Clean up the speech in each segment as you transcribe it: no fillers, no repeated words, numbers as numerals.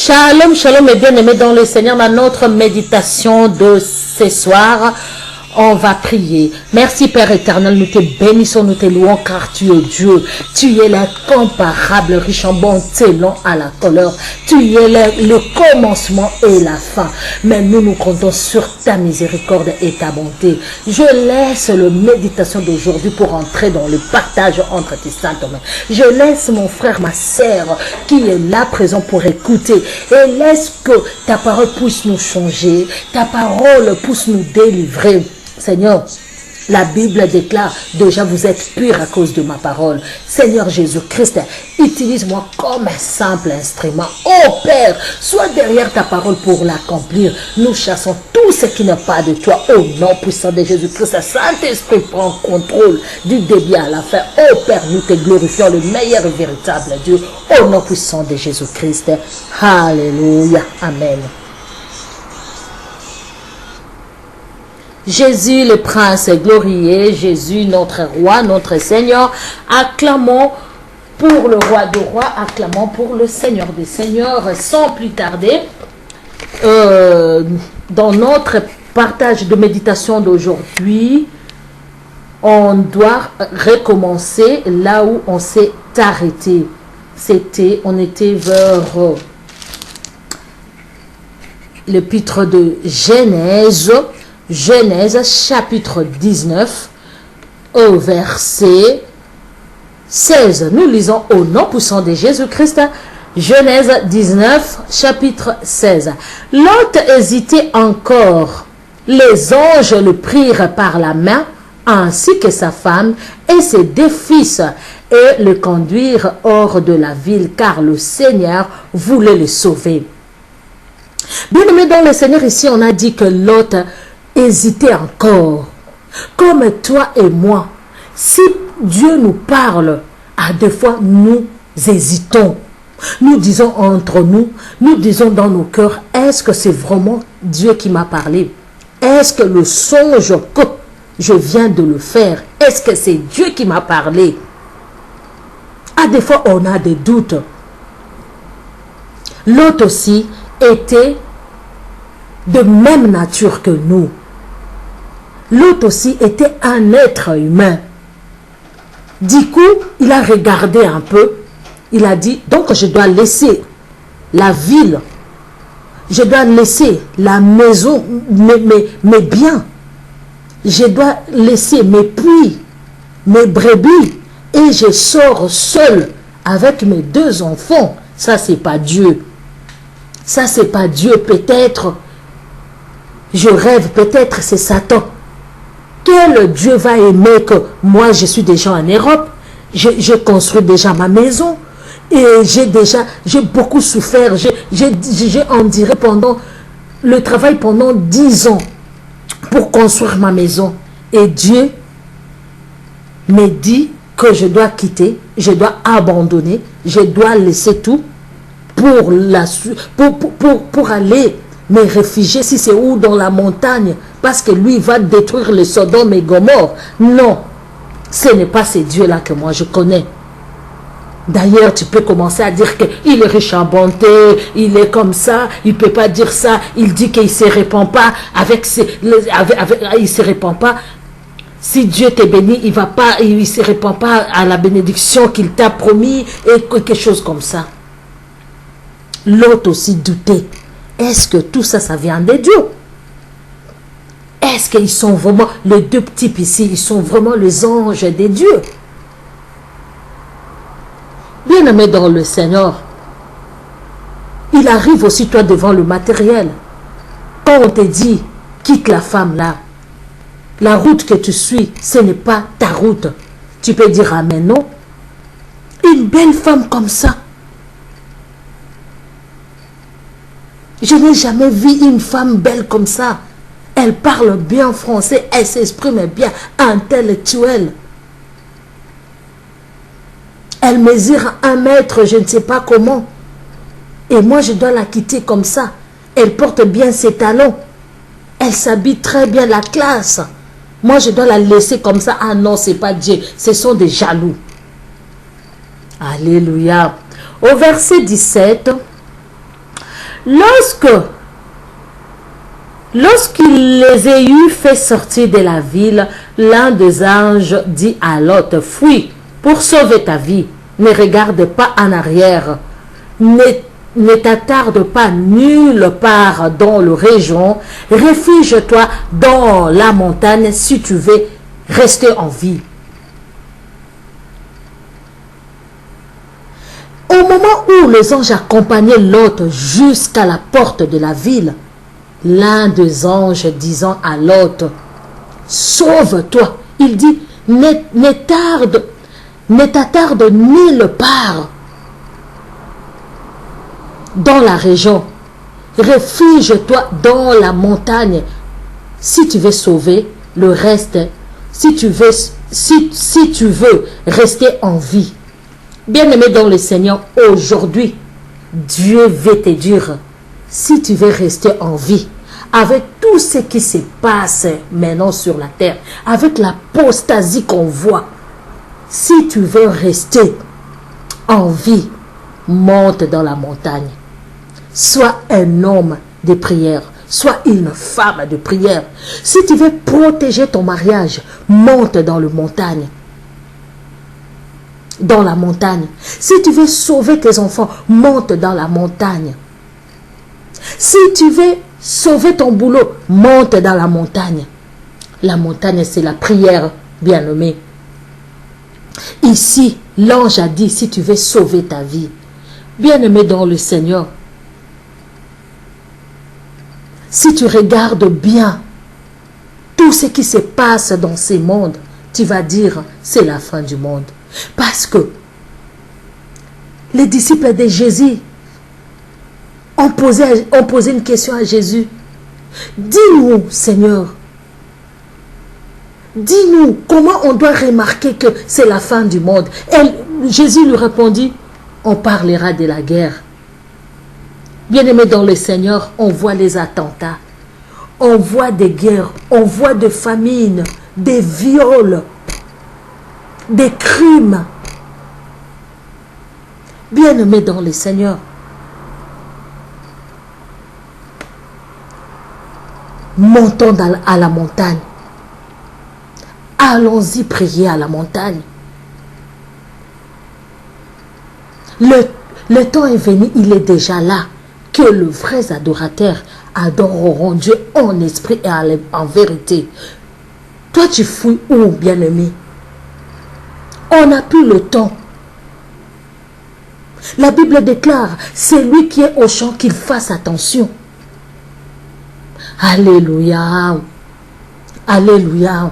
Shalom, shalom et bien-aimés dans le Seigneur. Dans notre méditation de ce soir, on va prier. Merci Père éternel, nous te bénissons, nous te louons car tu es Dieu. Tu es l'incomparable, riche en bonté, lent à la colère. Tu es le commencement et la fin. Mais nous comptons sur ta miséricorde et ta bonté. Je laisse la méditation d'aujourd'hui pour entrer dans le partage entre tes saintes mains. Je laisse mon frère, ma sœur qui est là présent pour écouter. Et laisse que ta parole puisse nous changer. Ta parole puisse nous délivrer. Seigneur, la Bible déclare déjà vous êtes purs à cause de ma parole. Seigneur Jésus-Christ, utilise-moi comme un simple instrument. Oh Père, sois derrière ta parole pour l'accomplir. Nous chassons tout ce qui n'est pas de toi. Au nom puissant de Jésus-Christ, Saint-Esprit prend contrôle du début à la fin. Oh Père, nous te glorifions, le meilleur et véritable Dieu. Au nom puissant de Jésus-Christ. Alléluia. Amen. Jésus le prince glorieux, Jésus notre roi, notre Seigneur, acclamons pour le roi des rois, acclamons pour le Seigneur des seigneurs. Sans plus tarder, dans notre partage de méditation d'aujourd'hui, on doit recommencer là où on s'est arrêté. On était vers l'épître de Genèse. Genèse chapitre 19 au verset 16. Nous lisons au nom puissant de Jésus-Christ. Genèse 19 chapitre 16. Lot hésitait encore. Les anges le prirent par la main ainsi que sa femme et ses deux fils et le conduirent hors de la ville car le Seigneur voulait le sauver. Bien-aimé dans le Seigneur, ici on a dit que Lot hésitez encore, comme toi et moi. Si Dieu nous parle, à des fois nous hésitons. Nous disons entre nous, nous disons dans nos cœurs, est-ce que c'est vraiment Dieu qui m'a parlé? Est-ce que le songe que je viens de le faire, est-ce que c'est Dieu qui m'a parlé? À des fois on a des doutes. L'autre aussi était de même nature que nous. L'autre aussi était un être humain. Du coup, il a regardé un peu. Il a dit, donc je dois laisser la ville. Je dois laisser la maison, mes biens. Je dois laisser mes puits, mes brebis. Et je sors seul avec mes deux enfants. Ça, c'est pas Dieu. Ça, c'est pas Dieu. Peut-être, je rêve, peut-être c'est Satan. Quel Dieu va aimer que moi je suis déjà en Europe, je construis déjà ma maison et j'ai beaucoup souffert, j'ai enduré pendant le travail pendant 10 ans pour construire ma maison et Dieu me dit que je dois quitter, je dois abandonner, je dois laisser tout pour aller me réfugier si c'est où dans la montagne parce que lui va détruire les Sodome et Gomorre. Non, ce n'est pas ces dieux-là que moi je connais. D'ailleurs, tu peux commencer à dire qu'il est riche en bonté, il est comme ça, il ne peut pas dire ça, il dit qu'il ne se répand pas il se répand pas. Si Dieu te bénit, il ne se répand pas à la bénédiction qu'il t'a promis et quelque chose comme ça. L'autre aussi doutait. Est-ce que tout ça, ça vient de Dieu? Est-ce qu'ils sont vraiment, les deux types ici, ils sont vraiment les anges de Dieu? Bien-aimé dans le Seigneur, il arrive aussi toi devant le matériel. Quand on te dit, quitte la femme là, la route que tu suis, ce n'est pas ta route. Tu peux dire, ah mais non, une belle femme comme ça, je n'ai jamais vu une femme belle comme ça. Elle parle bien français, elle s'exprime bien, intellectuelle. Elle mesure 1 mètre, je ne sais pas comment. Et moi, je dois la quitter comme ça. Elle porte bien ses talons. Elle s'habille très bien, la classe. Moi, je dois la laisser comme ça. Ah non, ce n'est pas Dieu. Ce sont des jaloux. Alléluia. Au verset 17... Lorsqu'il les eut fait sortir de la ville, l'un des anges dit à Lot, fuis pour sauver ta vie, ne regarde pas en arrière, ne t'attarde pas nulle part dans le région, réfugie-toi dans la montagne si tu veux rester en vie. Au moment où les anges accompagnaient Lot jusqu'à la porte de la ville, l'un des anges disant à Lot, sauve-toi, il dit, ne t'attarde nulle part dans la région, réfugie-toi dans la montagne si tu veux sauver le reste, si tu veux rester en vie. Bien-aimé dans le Seigneur, aujourd'hui, Dieu veut te dire, si tu veux rester en vie, avec tout ce qui se passe maintenant sur la terre, avec l'apostasie qu'on voit, si tu veux rester en vie, monte dans la montagne. Sois un homme de prière, sois une femme de prière. Si tu veux protéger ton mariage, monte dans la montagne. Dans la montagne. Si tu veux sauver tes enfants, monte dans la montagne. Si tu veux sauver ton boulot, monte dans la montagne. La montagne, c'est la prière, bien-aimé. Ici, l'ange a dit, si tu veux sauver ta vie, bien-aimé dans le Seigneur, si tu regardes bien tout ce qui se passe dans ce monde, tu vas dire, c'est la fin du monde. Parce que les disciples de Jésus ont posé une question à Jésus. Dis-nous, Seigneur, dis-nous comment on doit remarquer que c'est la fin du monde. Et Jésus lui répondit, on parlera de la guerre. Bien-aimé dans le Seigneur, on voit les attentats, on voit des guerres, on voit des famines, des viols, des crimes. Bien-aimé dans le Seigneur, montons à la montagne. Allons-y prier à la montagne. Le temps est venu, il est déjà là, que les vrais adorateurs adoreront Dieu en esprit et en vérité. Toi, tu fouilles où, bien-aimé? On n'a plus le temps. La Bible déclare, c'est lui qui est au champ qu'il fasse attention. Alléluia. Alléluia.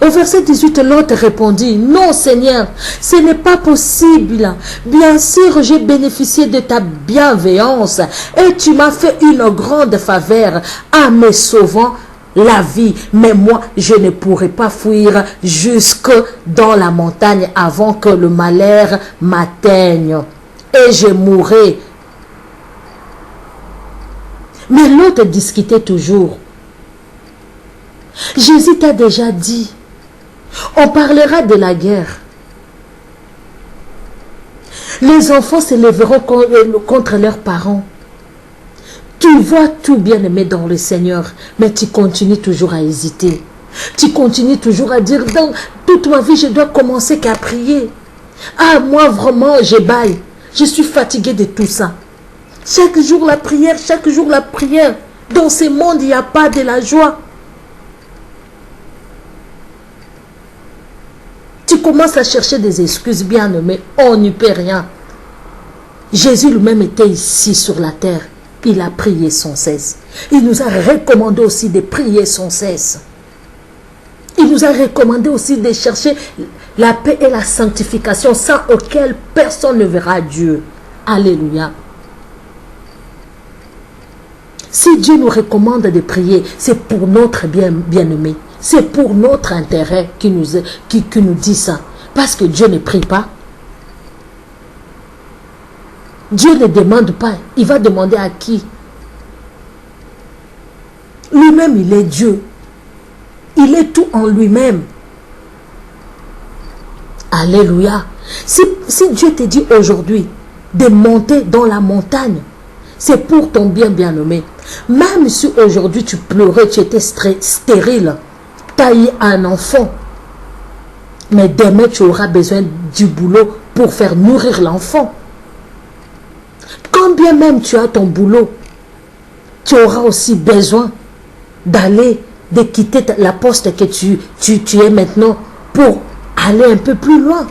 Au verset 18, l'autre répondit, non Seigneur, ce n'est pas possible. Bien sûr, j'ai bénéficié de ta bienveillance et tu m'as fait une grande faveur en me sauvant la vie. Mais moi, je ne pourrai pas fuir jusque dans la montagne avant que le malheur m'atteigne et je mourrai. Mais l'autre discutait toujours. Jésus t'a déjà dit, on parlera de la guerre. Les enfants se lèveront contre leurs parents. Tu vois tout, bien-aimé dans le Seigneur, mais tu continues toujours à hésiter. Tu continues toujours à dire, dans toute ma vie, je dois commencer qu'à prier. Ah, moi vraiment, je baille. Je suis fatigué de tout ça. Chaque jour la prière, chaque jour la prière. Dans ce monde, il n'y a pas de la joie. Tu commences à chercher des excuses, bien-aimé. On n'y peut rien. Jésus lui-même était ici sur la terre. Il a prié sans cesse. Il nous a recommandé aussi de prier sans cesse. Il nous a recommandé aussi de chercher la paix et la sanctification sans auquel personne ne verra Dieu. Alléluia. Si Dieu nous recommande de prier, c'est pour notre bien-aimé. C'est pour notre intérêt qui nous dit ça. Parce que Dieu ne prie pas. Dieu ne demande pas. Il va demander à qui? Lui-même, il est Dieu. Il est tout en lui-même. Alléluia. Si Dieu te dit aujourd'hui de monter dans la montagne, C'est pour ton bien, bien-aimé. Même si aujourd'hui tu pleurais, tu étais stérile, tu as eu un enfant, mais demain tu auras besoin du boulot pour faire nourrir l'enfant. Quand bien même tu as ton boulot, tu auras aussi besoin de quitter la poste que tu es maintenant pour aller un peu plus loin.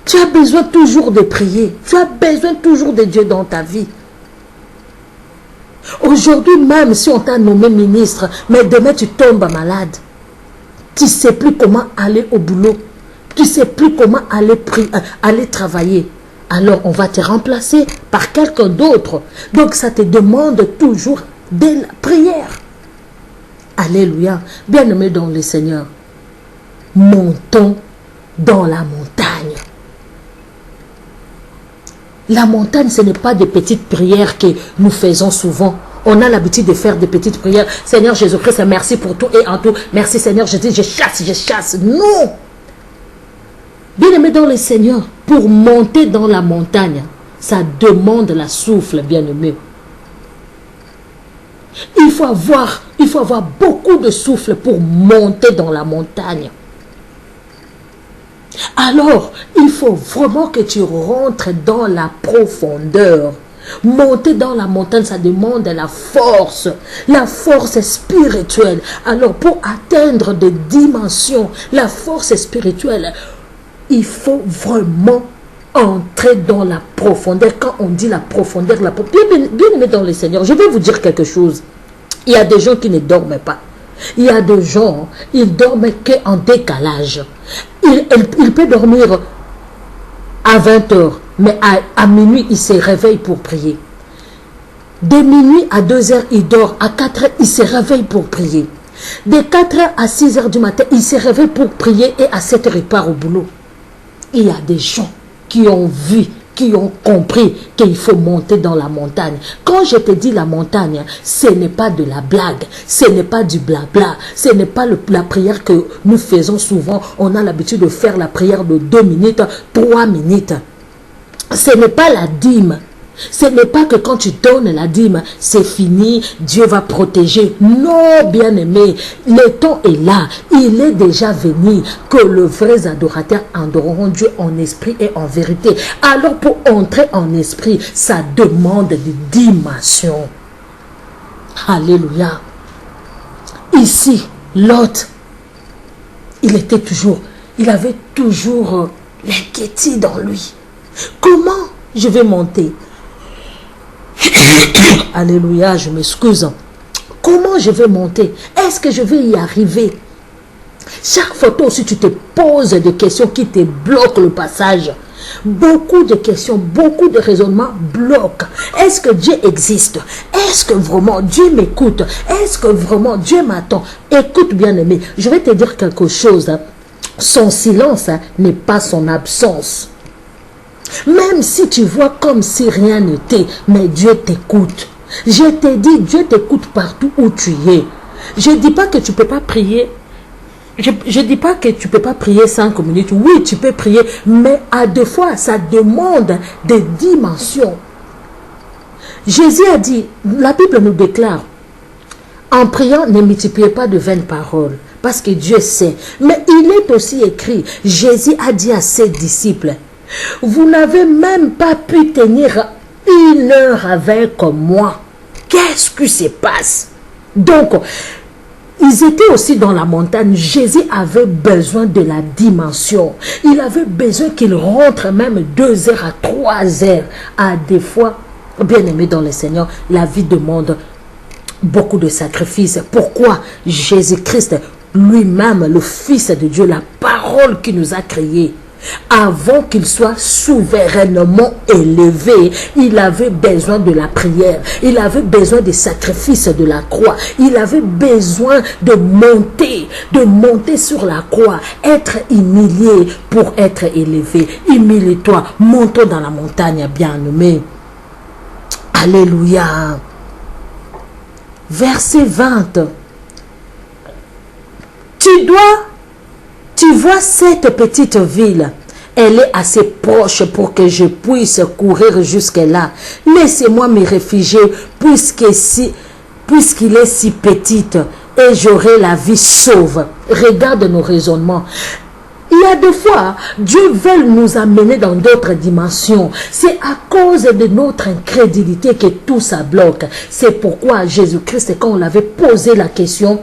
Tu as besoin toujours de prier. Tu as besoin toujours de Dieu dans ta vie. Aujourd'hui, même si on t'a nommé ministre, mais demain tu tombes malade. Tu ne sais plus comment aller au boulot. Tu ne sais plus comment aller travailler. Alors on va te remplacer par quelqu'un d'autre. Donc ça te demande toujours de la prière. Alléluia. Bien-aimés dans le Seigneur, montons dans la montagne. La montagne, ce n'est pas des petites prières que nous faisons souvent. On a l'habitude de faire des petites prières. Seigneur Jésus-Christ, merci pour tout et en tout. Merci Seigneur, je dis, je chasse. Non! Bien-aimé dans le Seigneur, pour monter dans la montagne, ça demande la souffle, bien-aimé. Il faut avoir beaucoup de souffle pour monter dans la montagne. Alors, il faut vraiment que tu rentres dans la profondeur. Monter dans la montagne, ça demande la force spirituelle. Alors, pour atteindre des dimensions, la force spirituelle, il faut vraiment entrer dans la profondeur. Quand on dit la profondeur, bien aimé dans le Seigneur, je vais vous dire quelque chose. Il y a des gens qui ne dorment pas. Il y a des gens, ils dorment qu'en décalage. Il peut dormir à 20 h, mais à minuit, il se réveille pour prier. De minuit à 2 h, il dort. À 4 h, il se réveille pour prier. De 4 h à 6 h du matin, il se réveille pour prier et à 7 h, il part au boulot. Il y a des gens qui ont vu, qui ont compris qu'il faut monter dans la montagne. Quand je te dis la montagne, ce n'est pas de la blague, ce n'est pas du blabla, ce n'est pas la prière que nous faisons souvent. On a l'habitude de faire la prière de 2 minutes, 3 minutes. Ce n'est pas la dîme. Ce n'est pas que quand tu donnes la dîme, c'est fini, Dieu va protéger. Non, bien-aimé, le temps est là. Il est déjà venu que les vrais adorateurs adoreront Dieu en esprit et en vérité. Alors pour entrer en esprit, ça demande des dimensions. Alléluia. Ici, Lot, il avait toujours l'inquiétude en lui. Comment je vais monter? Alléluia, je m'excuse. Comment je vais monter? Est-ce que je vais y arriver? Chaque fois aussi, tu te poses des questions qui te bloquent le passage. Beaucoup de questions, beaucoup de raisonnements bloquent. Est-ce que Dieu existe? Est-ce que vraiment Dieu m'écoute? Est-ce que vraiment Dieu m'attend? Écoute, bien-aimé, je vais te dire quelque chose. Son silence n'est pas son absence. Même si tu vois comme si rien n'était, mais Dieu t'écoute. Je te dis, Dieu t'écoute partout où tu es. Je ne dis pas que tu ne peux pas prier. Je dis pas que tu ne peux pas prier 5 minutes. Oui, tu peux prier, mais à deux fois, ça demande des dimensions. Jésus a dit, la Bible nous déclare, en priant, ne multipliez pas de vaines paroles, parce que Dieu sait. Mais il est aussi écrit, Jésus a dit à ses disciples, vous n'avez même pas pu tenir 1 heure avec moi. Qu'est-ce qui se passe? Donc, ils étaient aussi dans la montagne. Jésus avait besoin de la dimension. Il avait besoin qu'il rentre même 2 heures à 3 heures. À des fois, bien aimé dans le Seigneur, la vie demande beaucoup de sacrifices. Pourquoi Jésus-Christ, lui-même, le Fils de Dieu, la parole qui nous a créés, avant qu'il soit souverainement élevé, il avait besoin de la prière, il avait besoin des sacrifices de la croix, il avait besoin de monter sur la croix, être humilié pour être élevé. Humilie-toi, montons dans la montagne, bien-aimé. Alléluia. Verset 20. Tu vois cette petite ville, elle est assez proche pour que je puisse courir jusque-là. Laissez-moi me réfugier puisqu'il est si petite et j'aurai la vie sauve. Regarde nos raisonnements. Il y a des fois, Dieu veut nous amener dans d'autres dimensions. C'est à cause de notre incrédulité que tout ça bloque. C'est pourquoi Jésus-Christ, quand on l'avait posé la question,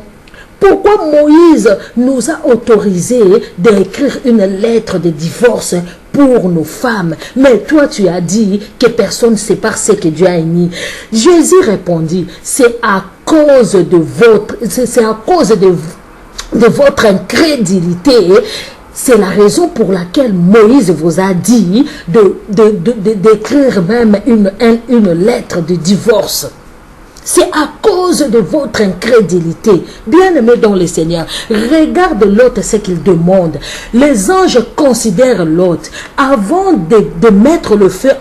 pourquoi Moïse nous a autorisé d'écrire une lettre de divorce pour nos femmes, mais toi tu as dit que personne ne sépare ce que Dieu a uni. Jésus répondit, c'est à cause de votre incrédulité. C'est la raison pour laquelle Moïse vous a dit d'écrire même une lettre de divorce. C'est à cause de votre incrédulité. Bien-aimé dans le Seigneur, regarde Lot ce qu'il demande. Les anges considèrent Lot. Avant de mettre le feu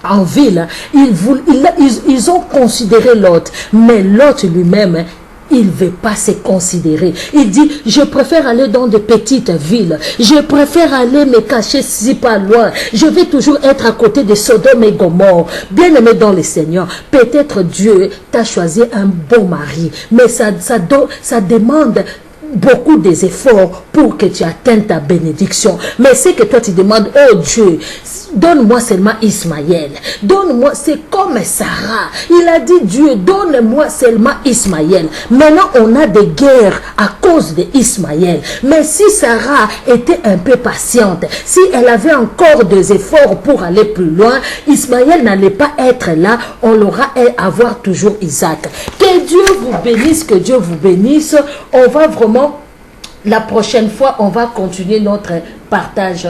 en ville, ils ont considéré Lot. Mais Lot lui-même, il ne veut pas se considérer. Il dit, je préfère aller dans de petites villes. Je préfère aller me cacher si pas loin. Je vais toujours être à côté de Sodome et Gomorrhe. Bien-aimé dans le Seigneur, peut-être Dieu t'a choisi un bon mari. Mais ça demande beaucoup des efforts pour que tu atteignes ta bénédiction. Mais c'est que toi tu demandes, oh Dieu, donne-moi seulement Ismaël. Donne-moi, c'est comme Sarah. Il a dit, Dieu, donne-moi seulement Ismaël. Maintenant, on a des guerres à cause d'Ismaël. Mais si Sarah était un peu patiente, si elle avait encore des efforts pour aller plus loin, Ismaël n'allait pas être là. On l'aura à avoir toujours Isaac. Que Dieu vous bénisse, que Dieu vous bénisse. On va vraiment, la prochaine fois, on va continuer notre partage.